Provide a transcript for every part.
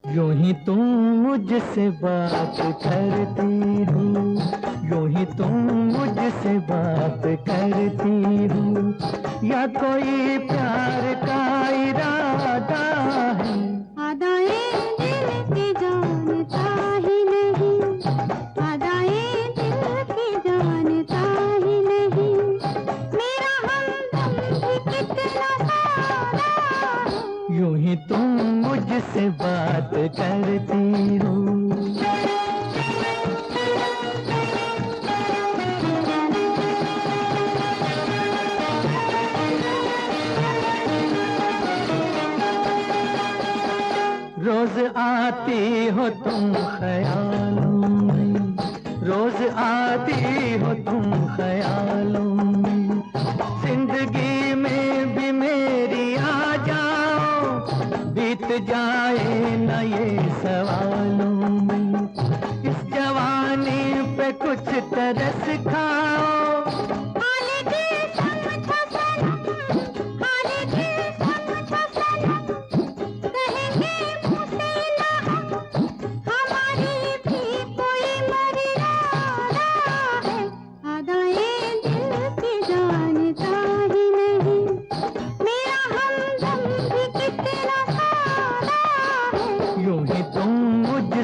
यूं ही तुम मुझसे बात करती हो, यूं ही तुम मुझसे बात करती हो, या कोई प्यार का इरादा है? अदाएं दिल की जानता ही नहीं, अदाएं दिल की जानता ही नहीं, मेरा हमदम भी कितना सादा है। यूं ही तुम मुझसे बात करती हो। रोज आती हो तुम ख्यालों में, रोज आती हो तुम ख्यालों में, जिंदगी में भी मेरी आ जाओ, बीत जाए न ये सवालों में, इस जवानी पे कुछ तरस खाओ।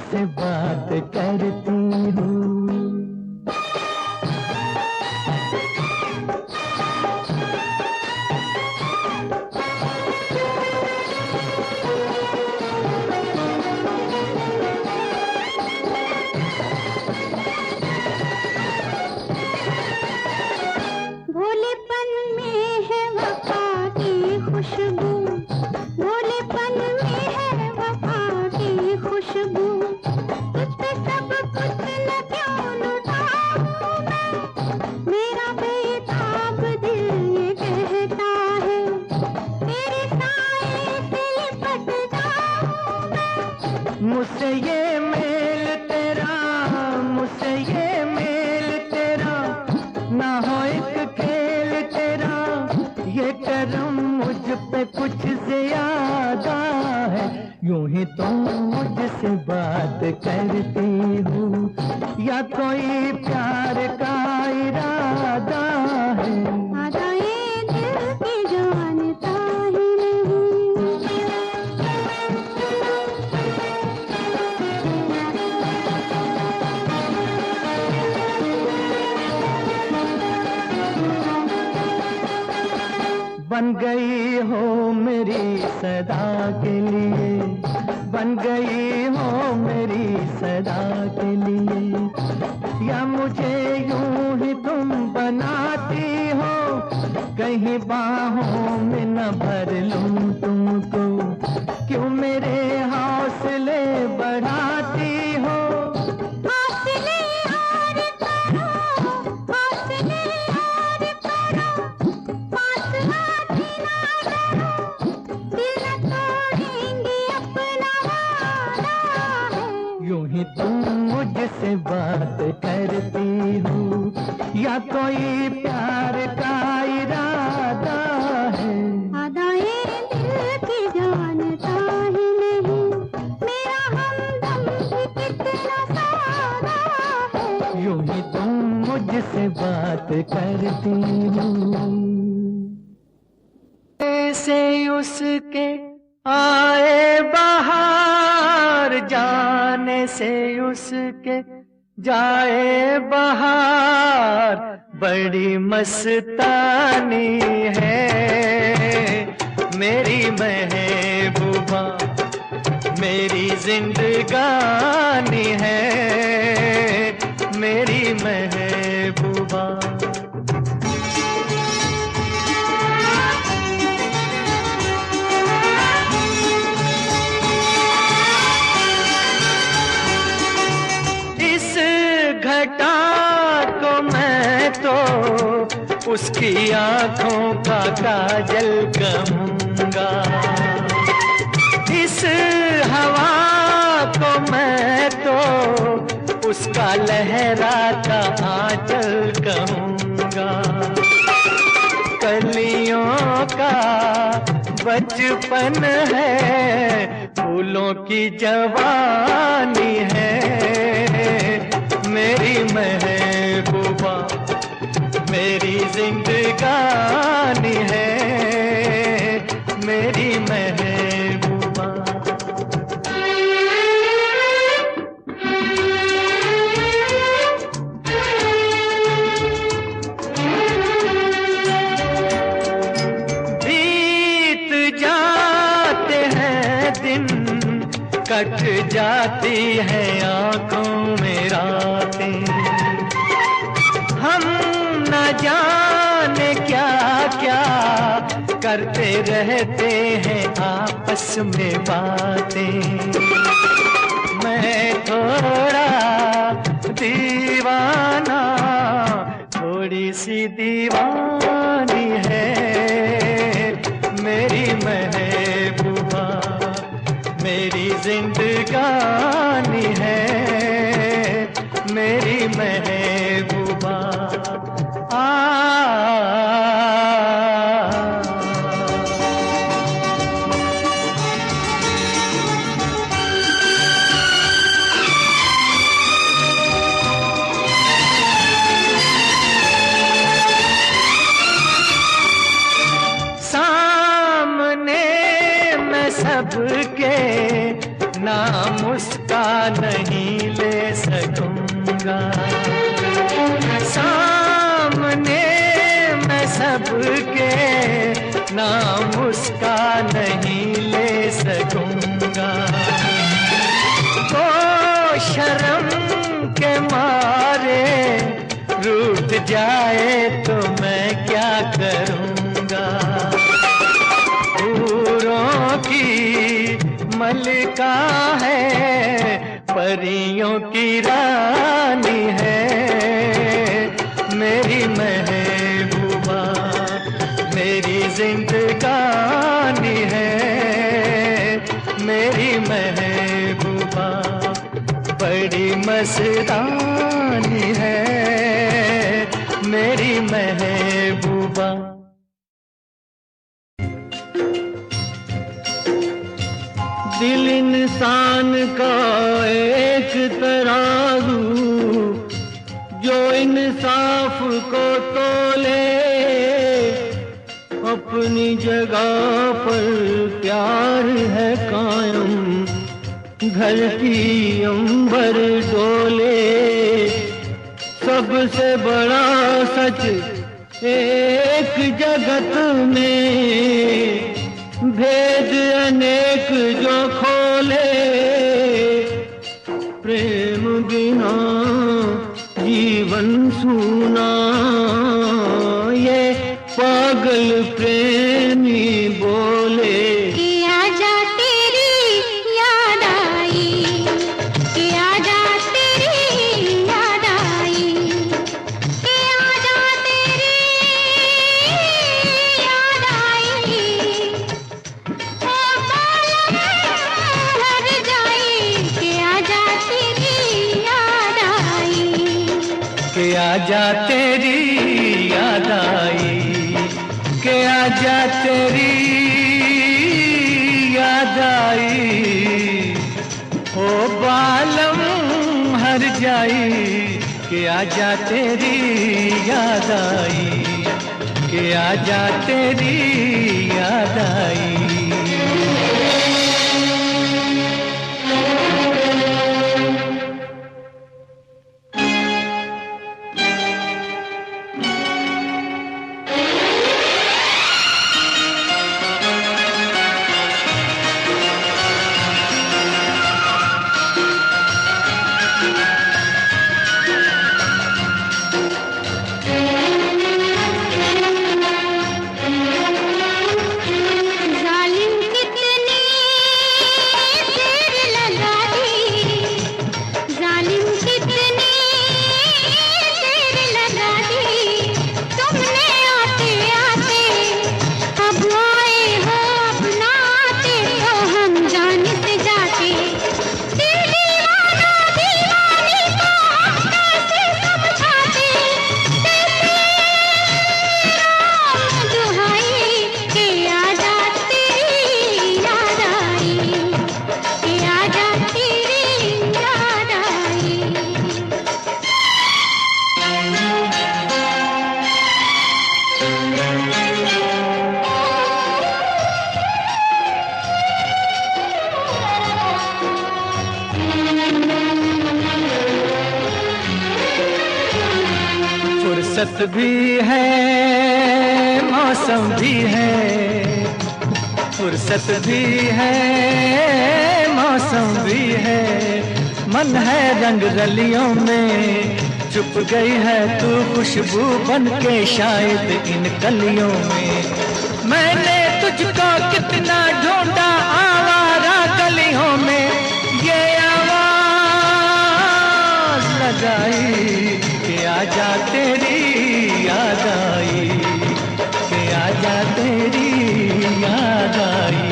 से बात करती हूँ। भोलेपन में है वफा की खुशबू, भोलेपन में है वफा की खुशबू, तुझ पे सब कुछ न क्यों लुटाऊं मैं, मेरा बेताब दिल ये कहता है, तेरे साए से लिपट जाऊं मैं। मुझसे ये मेल तेरा, मुझसे ये मेल तेरा, ना हो एक खेल तेरा, ये करम मुझ पे कुछ ज्यादा है। यूं ही तुम मुझसे बात करती हो, या कोई प्यार का इरादा है? अदाएं दिल की जानता ही बन गई हो मेरी सदा के लिए, बन गई हो मेरी सदा के लिए, या मुझे यूं ही तुम बनाती हो, कहीं बाहों में न भर लूं तुमको, क्यों मेरे हौसले बढ़ाती हो? हौसले और करो, हौसले और करो, पास आके ना डरो, दिल न तोड़ेंगे अपना वादा है। यूं ही तुम मुझसे बात करती हो, या कोई प्यार का इरादा है? अदाएं दिल की जानता ही नहीं, मेरा हमदम भी कितना सादा है। यूं ही तुम मुझसे बात करती हो। से उसके आए बहार, जाने से उसके जाए बहार, बड़ी मस्तानी है मेरी महबूबा, मेरी जिंदगानी है मेरी महबूबा। घटा को मैं तो उसकी आंखों का काजल कहूंगा, इस हवा को मैं तो उसका लहराता आंचल कहूंगा। कलियों का बचपन है फूलों की जवानी है मेरी महबूबा, मेरी जिंदगानी है मेरी महबूबा। बीत जाते हैं दिन, कट जाती है आंखों में रातें, हम न जाने क्या क्या करते रहते हैं आपस में बातें। मैं थोड़ा दीवाना, थोड़ी सी दीवानी है मेरी महबूबा, मेरी जिंदगानी है मेरी महबूबा। सबके नाम उसका नहीं ले सकूंगा, सामने मैं सबके नाम उसका नहीं ले सकूंगा। तो शर्म के मारे रूठ जाए तो मैं क्या करूंगा। हूरों की मलिका है, परियों की रानी है मेरी महबूबा, मेरी जिंदगानी है मेरी महबूबा। बड़ी मस्तानी है मेरी महबूबा। दिल इंसान का एक तराजू, जो इंसाफ को तोले, अपनी जगह पर प्यार है कायम, धरती अंबर डोले। सबसे बड़ा सच एक जगत में, भेद अनेक जो खोले। प्रेम बिना जीवन सूना, ये पागल प्रेमी बोले। कि आजा तेरी याद आई, कि आजा तेरी याद आई, कि आजा तेरी याद आई। ओ बालम हर जाई, कि आजा तेरी याद आई, कि आजा तेरी याद आई, कि आजा तेरी याद आई। ओ बालम हर जाई, कि आजा तेरी याद आई, कि आजा तेरी याद आई। जालिम फुर्सत भी है मौसम भी है, फुर्सत भी है मौसम भी है, मन है रंग रलियों में, चुप गई है तू खुशबू बन के शायद इन कलियों में। मैंने तुझको कितना ढूंढा आवारा गलियों में, ये आवाज लगाई कि आजा तेरी याद आई, कि आजा तेरी याद आई।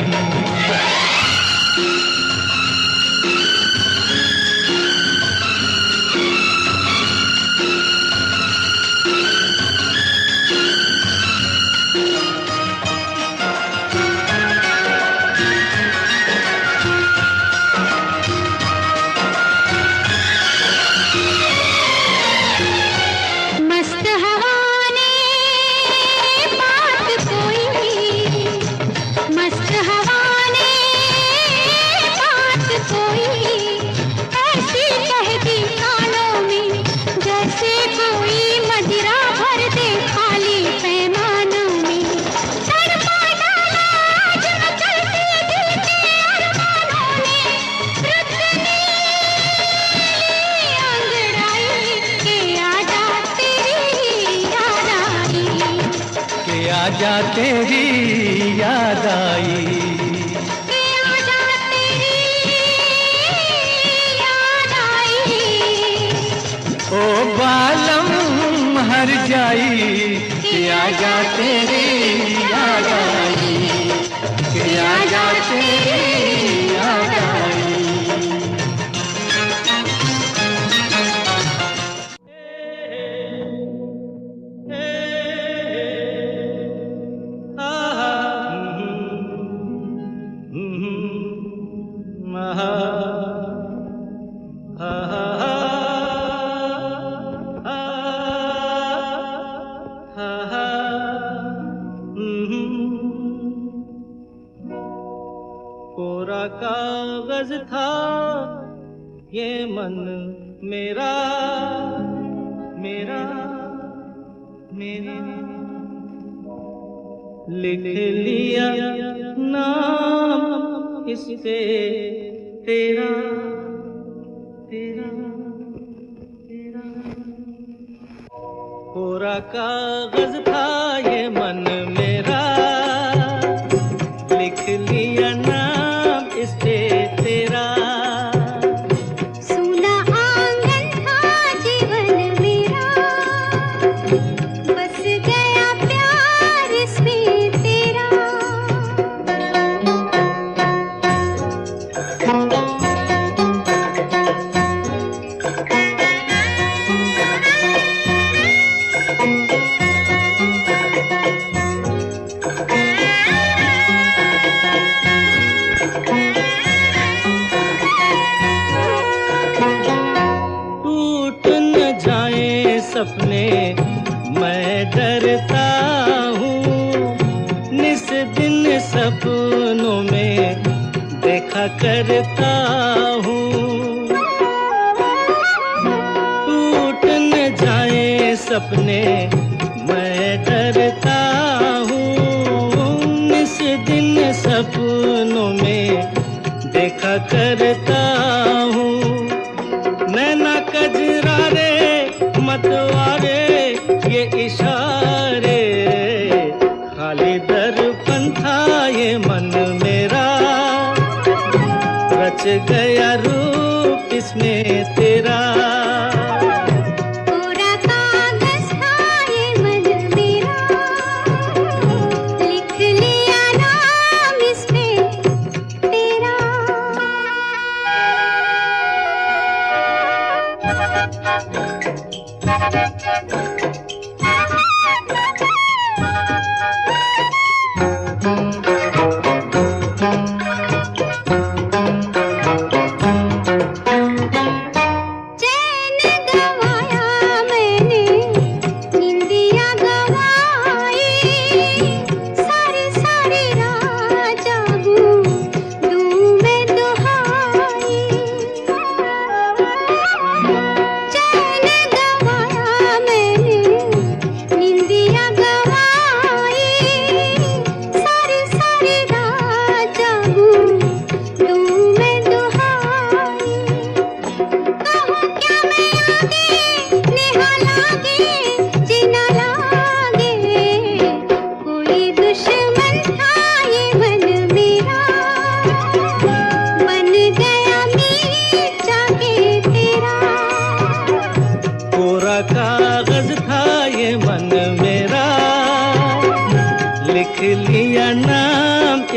आजा तेरी याद आई, आजा तेरी याद आई, ओ बालम हर जाई कि आजा तेरी याद आई, कि आजा तेरी याद आई। कोरा कागज था ये मन मेरा, मेरा मेरा, लिख लिया नाम इस पे तेरा, तेरा तेरा। कोरा कागज था ये मन मेरा, लिख लिया नाम इस पे तेरा। सूना आंगन था जीवन मेरा, बस गया प्यार इसमें तेरा। सपने मैं डरता हूँ, निस दिन सपनों में देखा करता हूँ। टूट न जाए सपने मैं डरता हूँ, निस दिन सपनों में देखा करता हूँ। नैना कजरारे मतवारे ये इशारे, खाली दर्पण था ये मन मेरा, रच गया रूप इसमें तेरा। कोरा कागज था ये मन मेरा, लिख लिया नाम इसमें तेरा।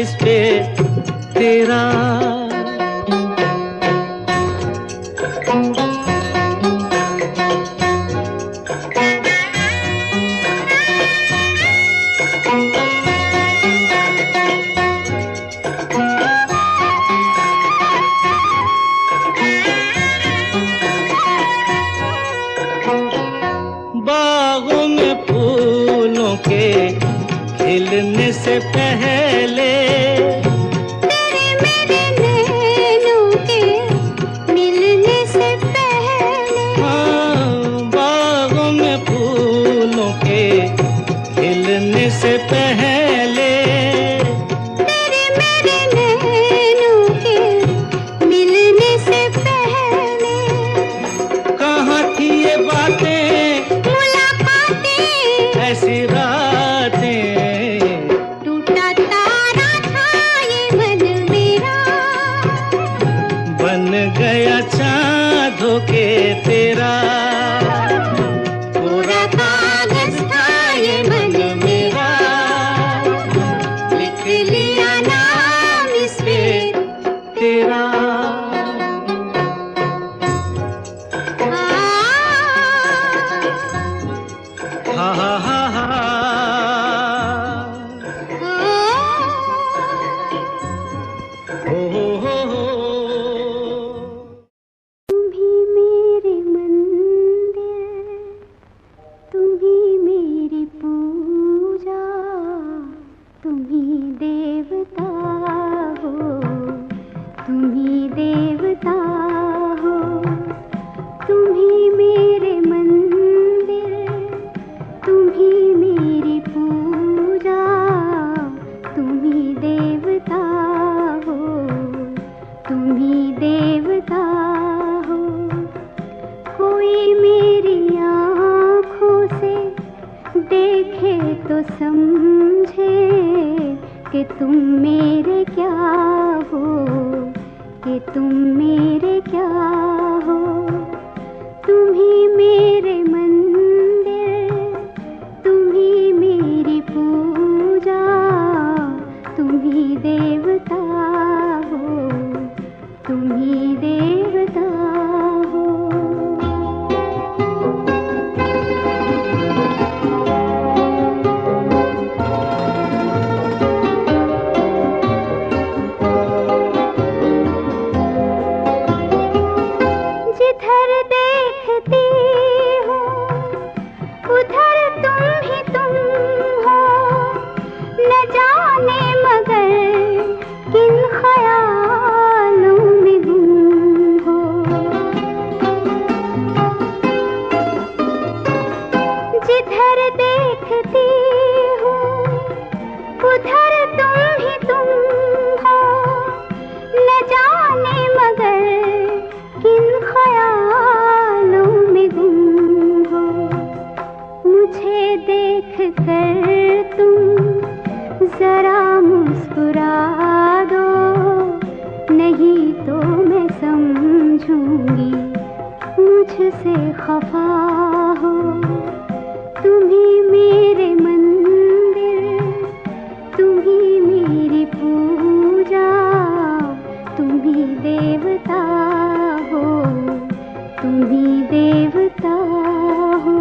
इस पे तेरा। बागों में फूलों के खिलने से पहले तेरे मेरे नैनों के मिलने से पहले। हाँ, बागों में फूलों के खिलने से पहले तेरे मेरे नैनों के मिलने से पहले। कहाँ थी ये बातें, मुलाकातें, ऐसी रातें। टूटा तारा था ये मन मेरा, बन गया चाँद होके तेरा। पूरा कागज था ये मन मेरा, लिख लिया नाम इस पे तेरा। हा हा हा हा। हो हो हो। तुम ही मेरे मंदिर, तुम ही मेरी पूजा, तुम ही देवता हो, तुम ही देवता हो। तुम ही मेरे मंदिर, तुम ही मेरी पूजा, तुम ही देवता हो, तुम ही देवता हो। कोई मेरी आँखों से देखे तो समझे कि तुम मेरे क्या हो, कि तुम मेरे क्या हो। तुम ही मेरे मंदिर, तुम ही मेरी पूजा, तुम ही देवता हो, तुम ही देवता हो। जिधर देखती हूँ उधर तुम ही तुम हो, न जाने मगर किन ख्यालों में गुम हो। जिधर देखती हूँ उधर तुम ही तुम हो, न जाने मगर किन ख्यालों में गुम हो। मुझे देख कर तुम जरा मुस्कुरा दो, नहीं तो मैं समझूंगी मुझसे खफा हो। तुम ही मेरे मंदिर, तुम ही मेरी पूजा, तुम ही देवता हो, तुम ही देवता हो।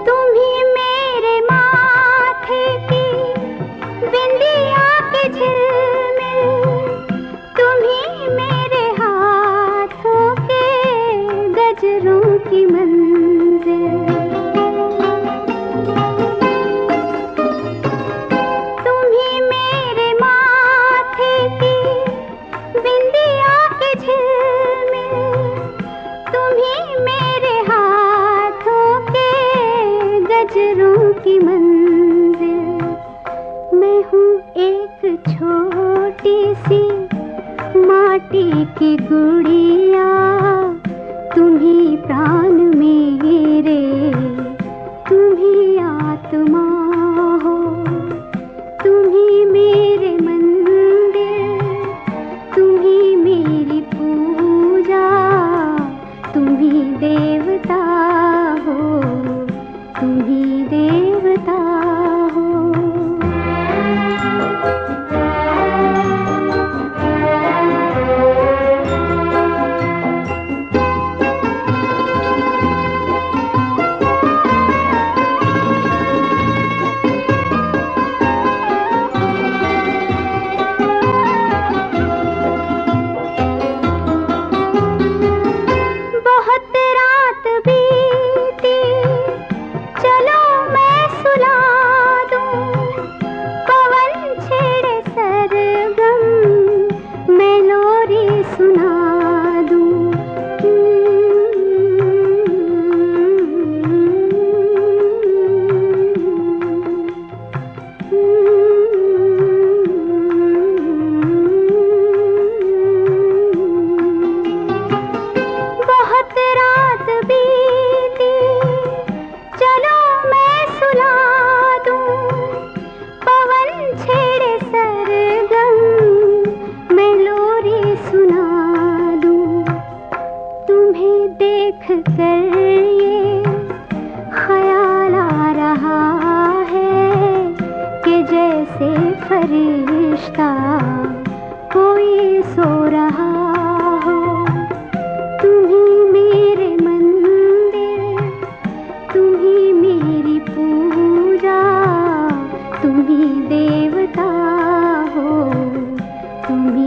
तुम ही मेरे माथे की बिंदिया के झिलमिल, तुम ही मेरे हाथों के गजरों की मंजिल। तुम ही मेरे माथे की बिंदिया के झिलमिल, तुम ही मेरे हाथों के गजरों की मंजिल। मैं हूँ एक छोटी सी माटी की गुड़िया, तुम ही प्राण मेरे, तुम ही आत्मा हो। तुम ही मेरे मंदिर, देवता हो, तुम ही देवता हो। देख कर ये ख्याल आ रहा है कि जैसे फरिश्ता कोई सो रहा हो। तुम ही मेरे मंदिर, तुम ही मेरी पूजा, तुम ही देवता हो, तुम ही